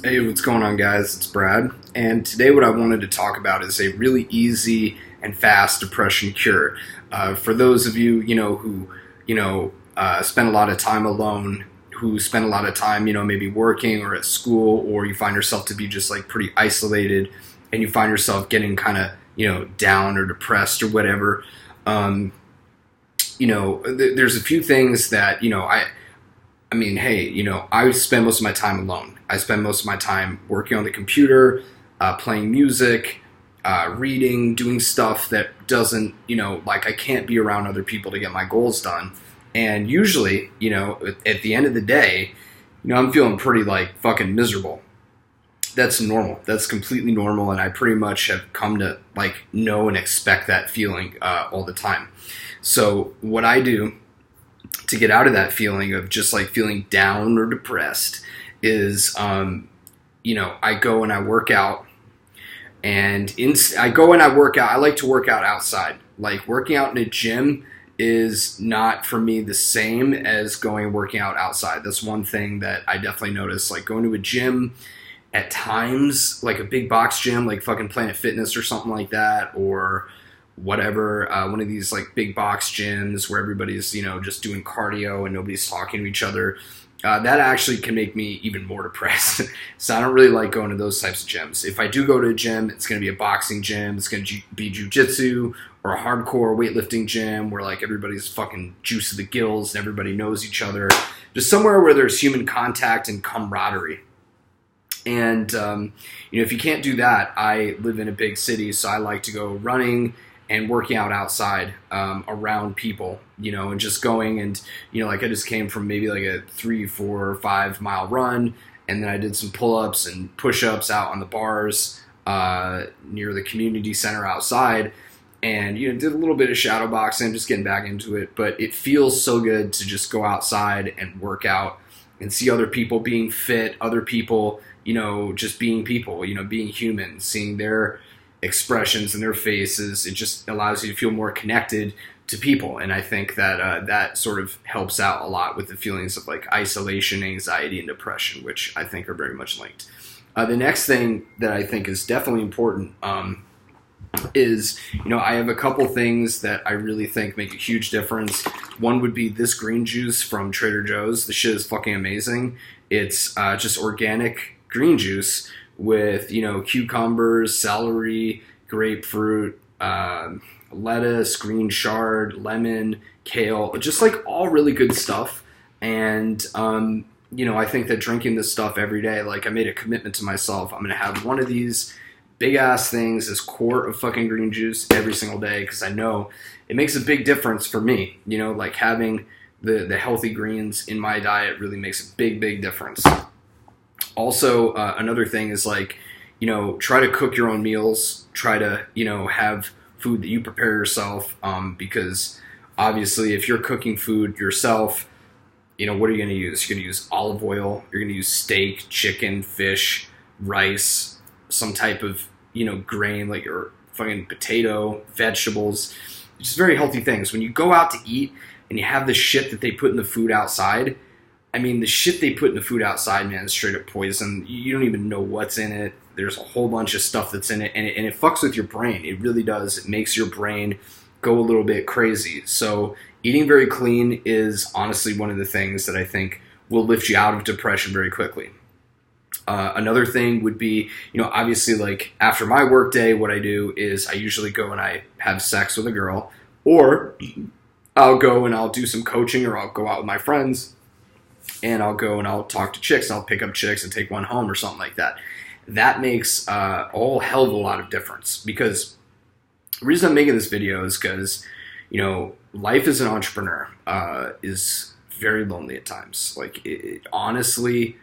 Hey, what's going on, guys? It's Brad, and today what I wanted to talk about is a really easy and fast depression cure. For those of you, who, spend a lot of time alone, who spend a lot of time, maybe working or at school, or you find yourself to be just like pretty isolated, and you find yourself getting kind of, down or depressed or whatever. Um, there's a few things that, hey, I spend most of my time alone. I spend most of my time working on the computer, playing music, reading, doing stuff that doesn't, like I can't be around other people to get my goals done. And usually, at the end of the day, I'm feeling pretty like fucking miserable. That's normal. That's completely normal. And I pretty much have come to like know and expect that feeling all the time. So what I do to get out of that feeling of just like feeling down or depressed is, I go and I work out, and I like to work out outside. Like working out in a gym is not for me the same as going and working out outside. That's one thing that I definitely notice. Like going to a gym at times, like a big box gym, like fucking Planet Fitness or something like that, or whatever, one of these like big box gyms where everybody's, just doing cardio and nobody's talking to each other. That actually can make me even more depressed. So I don't really like going to those types of gyms. If I do go to a gym, it's going to be a boxing gym. It's going to be jiu-jitsu or a hardcore weightlifting gym where like everybody's fucking juice to the gills and everybody knows each other. Just somewhere where there's human contact and camaraderie. And, if you can't do that, I live in a big city, so I like to go running and working out outside around people, and just going and, like I just came from maybe like a 3, 4, 5 mile run. And then I did some pull-ups and push-ups out on the bars near the community center outside. And, did a little bit of shadow boxing. I'm just getting back into it. But it feels so good to just go outside and work out and see other people being fit, other people, just being people, being human, seeing their expressions and their faces. It just allows you to feel more connected to people. And I think that that sort of helps out a lot with the feelings of like isolation, anxiety, and depression, which I think are very much linked. The next thing that I think is definitely important is, I have a couple things that I really think make a huge difference. One would be this green juice from Trader Joe's. The shit is fucking amazing. It's just organic green juice with, cucumbers, celery, grapefruit, lettuce, green chard, lemon, kale, just like all really good stuff. And, I think that drinking this stuff every day, like I made a commitment to myself. I'm going to have one of these big ass things, this quart of fucking green juice every single day, because I know it makes a big difference for me. Like having the healthy greens in my diet really makes a big, big difference. Also, another thing is like, try to cook your own meals. Try to, have food that you prepare yourself, because obviously if you're cooking food yourself, what are you going to use? You're going to use olive oil. You're going to use steak, chicken, fish, rice, some type of, grain like your fucking potato, vegetables, just very healthy things. When you go out to eat and you have the shit that they put in the food outside, the shit they put in the food outside, man, is straight up poison. You don't even know what's in it. There's a whole bunch of stuff that's in it, and it fucks with your brain. It really does. It makes your brain go a little bit crazy. So eating very clean is honestly one of the things that I think will lift you out of depression very quickly. Another thing would be, obviously like after my work day, what I do is I usually go and I have sex with a girl, or I'll go and I'll do some coaching, or I'll go out with my friends and I'll go and I'll talk to chicks. I'll pick up chicks and take one home or something like that. That makes a whole hell of a lot of difference, because the reason I'm making this video is because, life as an entrepreneur is very lonely at times. Like it honestly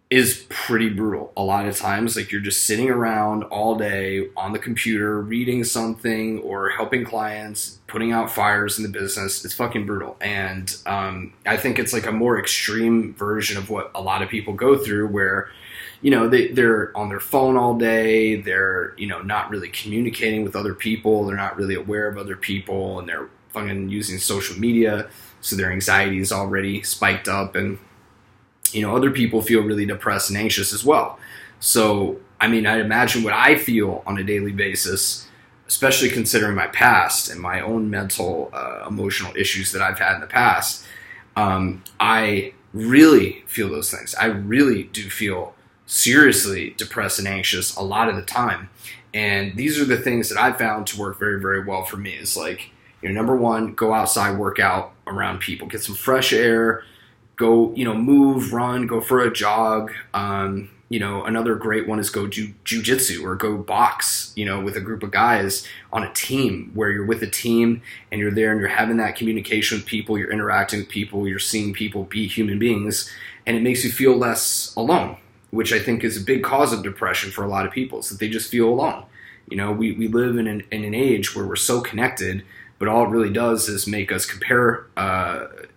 is pretty brutal a lot of times. Like you're just sitting around all day on the computer reading something or helping clients, putting out fires in the business. It's fucking brutal. And I think it's like a more extreme version of what a lot of people go through, where they're on their phone all day, they're not really communicating with other people, they're not really aware of other people, and they're fucking using social media, so their anxiety is already spiked up. And Other people feel really depressed and anxious as well. So, I mean, I imagine what I feel on a daily basis, especially considering my past and my own mental, emotional issues that I've had in the past. I really feel those things. I really do feel seriously depressed and anxious a lot of the time. And these are the things that I found to work very, very well for me. Is like, number one, go outside, work out around people, get some fresh air, go, move, run, go for a jog. Another great one is go do jujitsu or go box, with a group of guys on a team, where you're with a team and you're there and you're having that communication with people, you're interacting with people, you're seeing people be human beings, and it makes you feel less alone, which I think is a big cause of depression for a lot of people, is that they just feel alone. We live in an age where we're so connected, but all it really does is make us compare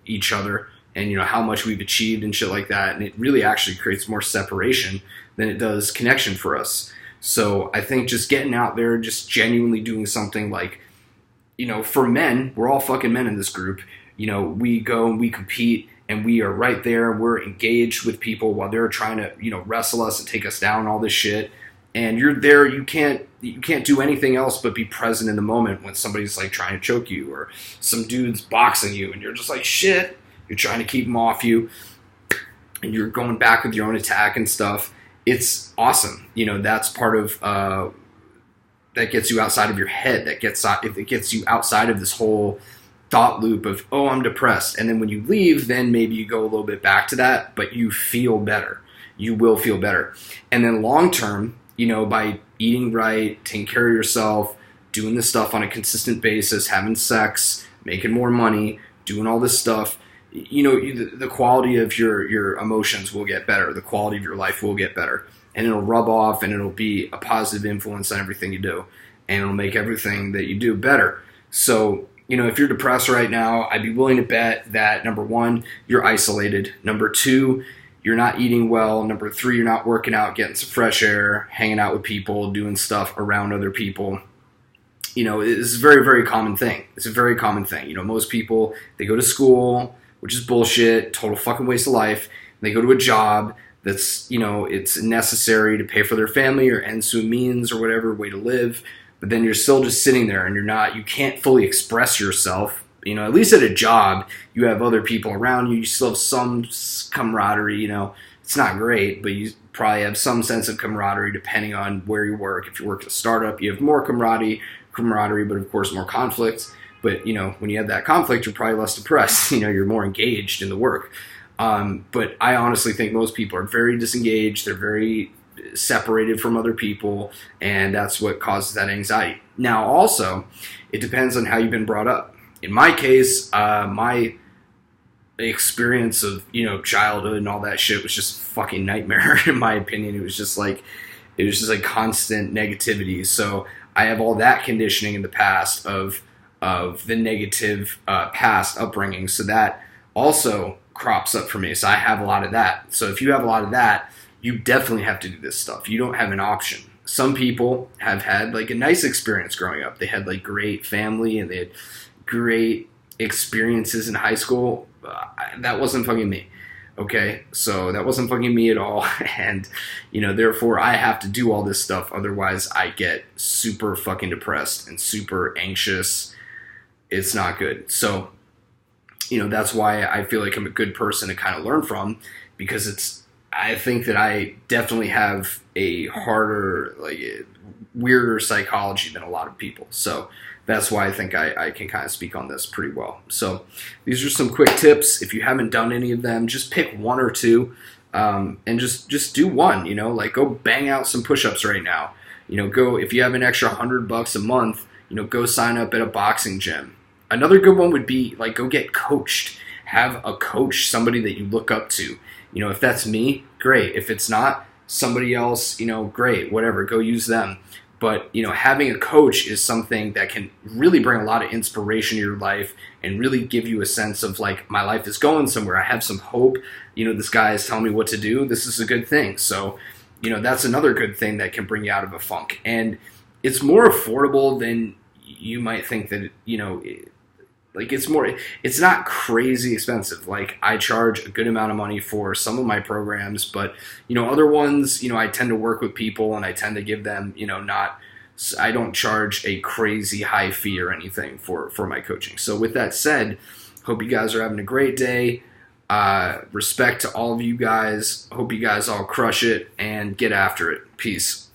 each other and how much we've achieved and shit like that, and it really actually creates more separation than it does connection for us. So I think just getting out there, just genuinely doing something like, for men, we're all fucking men in this group. We go and we compete, and we are right there. We're engaged with people while they're trying to wrestle us and take us down, all this shit. And you're there. You can't do anything else but be present in the moment when somebody's like trying to choke you, or some dude's boxing you, and you're just like, shit. You're trying to keep them off you, and you're going back with your own attack and stuff. It's awesome. That's part of that gets you outside of your head. It gets you outside of this whole thought loop of, oh, I'm depressed. And then when you leave, then maybe you go a little bit back to that, but you feel better. You will feel better. And then long term, by eating right, taking care of yourself, doing this stuff on a consistent basis, having sex, making more money, doing all this stuff, the quality of your emotions will get better. The quality of your life will get better, and it'll rub off, and it'll be a positive influence on everything you do, and it'll make everything that you do better. So, if you're depressed right now, I'd be willing to bet that, number one, you're isolated. Number two, you're not eating well. Number three, you're not working out, getting some fresh air, hanging out with people, doing stuff around other people. It's a very, very common thing. It's a very common thing. Most people, they go to school, which is bullshit, total fucking waste of life. They go to a job that's, it's necessary to pay for their family or ensue means or whatever way to live. But then you're still just sitting there, and you can't fully express yourself. At least at a job, you have other people around you. You still have some camaraderie, It's not great, but you probably have some sense of camaraderie depending on where you work. If you work at a startup, you have more camaraderie, but of course more conflict. But, when you have that conflict, you're probably less depressed. You're more engaged in the work. But I honestly think most people are very disengaged. They're very separated from other people, and that's what causes that anxiety. Now, also, it depends on how you've been brought up. In my case, my experience of, childhood and all that shit was just a fucking nightmare, in my opinion. It was just like constant negativity. So I have all that conditioning in the past of the negative past upbringing. So that also crops up for me. So I have a lot of that. So if you have a lot of that, you definitely have to do this stuff. You don't have an option. Some people have had like a nice experience growing up. They had like great family and they had great experiences in high school. That wasn't fucking me. Okay, so that wasn't fucking me at all, and therefore I have to do all this stuff. Otherwise, I get super fucking depressed and super anxious. It's not good. So, that's why I feel like I'm a good person to kind of learn from, because I think that I definitely have a harder, weirder psychology than a lot of people. So that's why I think I can kind of speak on this pretty well. So these are some quick tips. If you haven't done any of them, just pick one or two, and just do one. Go bang out some push-ups right now. Go, if you have an extra $100 a month, go sign up at a boxing gym. Another good one would be go get coached. Have a coach, somebody that you look up to. If that's me, great. If it's not, somebody else, great, whatever, go use them. But, having a coach is something that can really bring a lot of inspiration to your life and really give you a sense of my life is going somewhere. I have some hope. This guy is telling me what to do. This is a good thing. So, that's another good thing that can bring you out of a funk. And it's more affordable than you might think that, like it's not crazy expensive. Like I charge a good amount of money for some of my programs, but other ones, I tend to work with people and I tend to give them, not, I don't charge a crazy high fee or anything for my coaching. So with that said, hope you guys are having a great day. Respect to all of you guys. Hope you guys all crush it and get after it. Peace.